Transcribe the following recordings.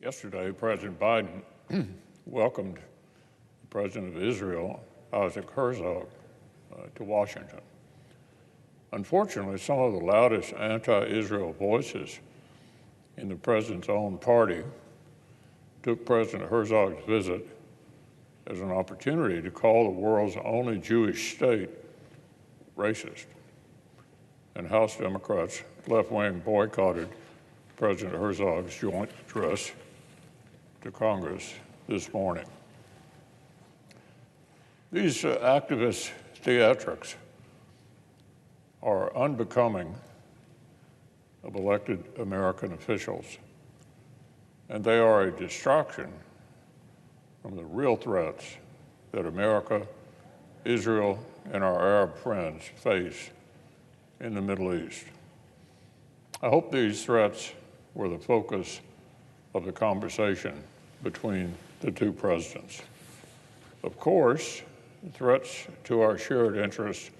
Yesterday, President Biden welcomed the President of Israel, Isaac Herzog, to Washington. Unfortunately, some of the loudest anti-Israel voices in the president's own party took President Herzog's visit as an opportunity to call the world's only Jewish state racist. And House Democrats, left wing, boycotted President Herzog's joint address to Congress this morning. These activist theatrics are unbecoming of elected American officials, and they are a distraction from the real threats that America, Israel, and our Arab friends face in the Middle East. I hope these threats were the focus of the conversation between the two presidents. Of course, threats to our shared interests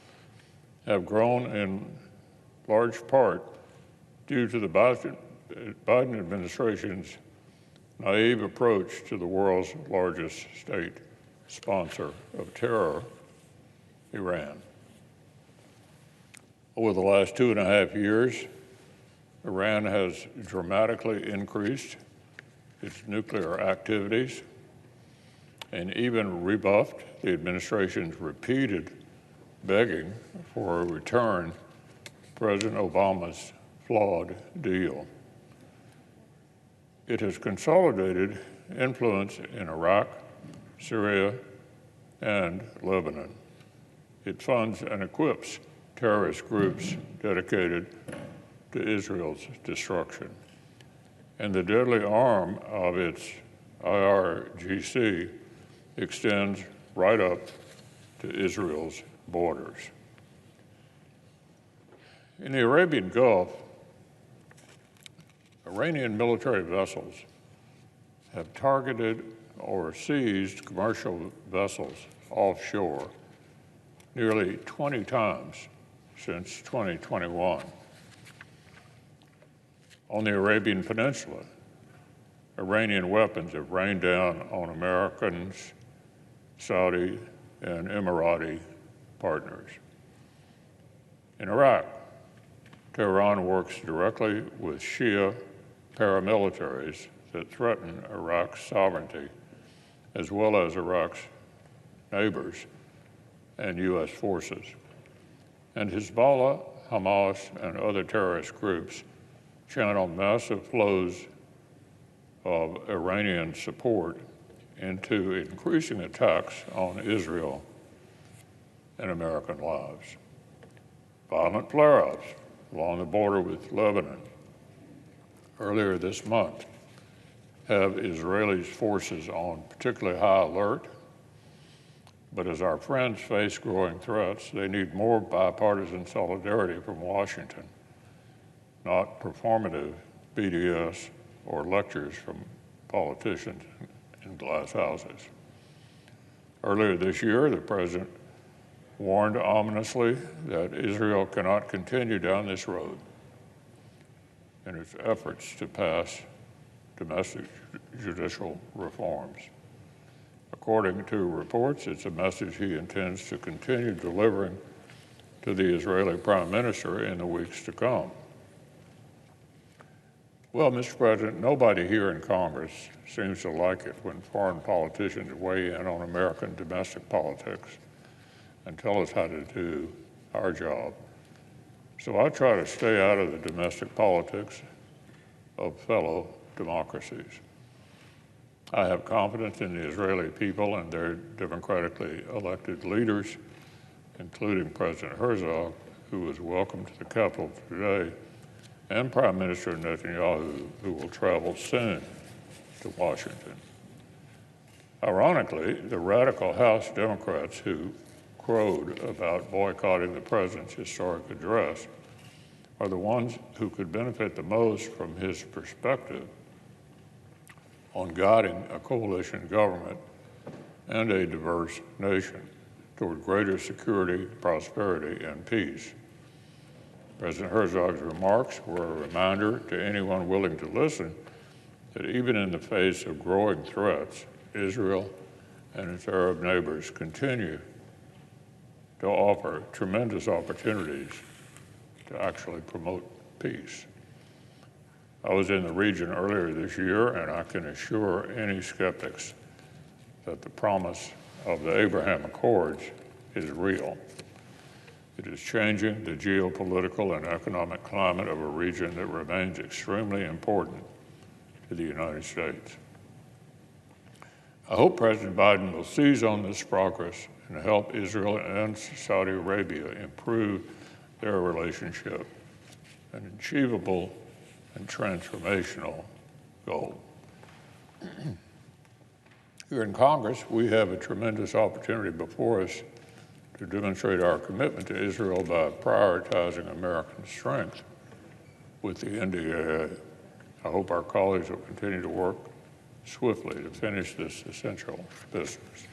have grown in large part due to the Biden administration's naive approach to the world's largest state sponsor of terror, Iran. Over the last 2.5 years, Iran has dramatically increased its nuclear activities and even rebuffed the administration's repeated begging for a return to President Obama's flawed deal. It has consolidated influence in Iraq, Syria, and Lebanon. It funds and equips terrorist groups dedicated to Israel's destruction. And the deadly arm of its IRGC extends right up to Israel's borders. In the Arabian Gulf, Iranian military vessels have targeted or seized commercial vessels offshore nearly 20 times since 2021. On the Arabian Peninsula, Iranian weapons have rained down on Americans, Saudi, and Emirati partners. In Iraq, Tehran works directly with Shia paramilitaries that threaten Iraq's sovereignty, as well as Iraq's neighbors and U.S. forces. And Hezbollah, Hamas, and other terrorist groups channel massive flows of Iranian support into increasing attacks on Israel and American lives. Violent flare-ups along the border with Lebanon earlier this month have Israeli forces on particularly high alert, but as our friends face growing threats, they need more bipartisan solidarity from Washington, not performative BDS or lectures from politicians in glass houses. Earlier this year, the president warned ominously that Israel cannot continue down this road in its efforts to pass domestic judicial reforms. According to reports, it's a message he intends to continue delivering to the Israeli Prime Minister in the weeks to come. Well, Mr. President, nobody here in Congress seems to like it when foreign politicians weigh in on American domestic politics and tell us how to do our job. So I try to stay out of the domestic politics of fellow democracies. I have confidence in the Israeli people and their democratically elected leaders, including President Herzog, who was welcomed to the Capitol today, and Prime Minister Netanyahu, who will travel soon to Washington. Ironically, the radical House Democrats who crowed about boycotting the president's historic address are the ones who could benefit the most from his perspective on guiding a coalition government and a diverse nation toward greater security, prosperity, and peace. President Herzog's remarks were a reminder to anyone willing to listen that even in the face of growing threats, Israel and its Arab neighbors continue to offer tremendous opportunities to actually promote peace. I was in the region earlier this year, and I can assure any skeptics that the promise of the Abraham Accords is real. It is changing the geopolitical and economic climate of a region that remains extremely important to the United States. I hope President Biden will seize on this progress and help Israel and Saudi Arabia improve their relationship, an achievable and transformational goal. Here in Congress, we have a tremendous opportunity before us to demonstrate our commitment to Israel by prioritizing American strength with the NDAA. I hope our colleagues will continue to work swiftly to finish this essential business.